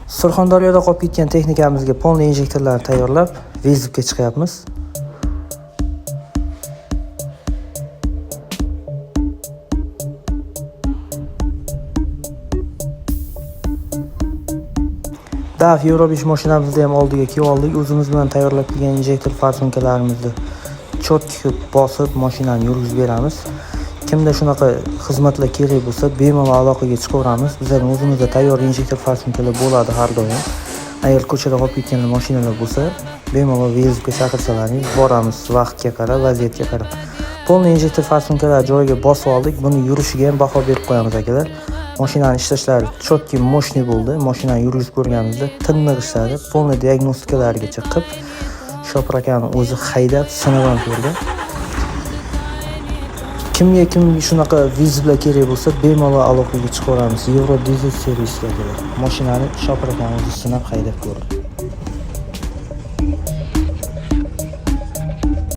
Surxondaryoda qolib ketgan texnikamizga polni injektorlarni tayyorlab, vezibga chiqyapmiz. DAF Euro 5 mashinamizda ham oldiga kelib oldik. O'zimiz bilan tayyorlab kelgan injektor farsunkalarimizni cho'tki bosib mashinani yurgizib beramiz. Kimda shunaqa xizmatlar kerak bo'lsa, bemalol aloqaga chiqaveramiz. Bizning o'zimizda tayyor injektor farsunkalar bo'ladi har doim. Agar ko'chada qolib ketgan mashinalar bo'lsa, bemalol vezibga chaqirsalar, boramiz vaqtga qarab, vaziyatga qarab. Polni injektor farsunkalar joyiga bosib oldik. Buni yurishiga ham baho berib qo'yamiz akalar. Mashinani ishlashlari cho'tki moshni bo'ldi. Mashinani yurgizib ko'rganimizda tiniq ishladi. Polni diagnostikalarigacha qilib, Shopir akani o'zi haydab sinab ham ko'rdi. Kimga shunaqa viziblar kerak bo'lsa, bemalol aloqaga chiqaveramiz. Euro dizel servisga keladi. Mashinani Shopir akani o'zi sinab haydab ko'rdi.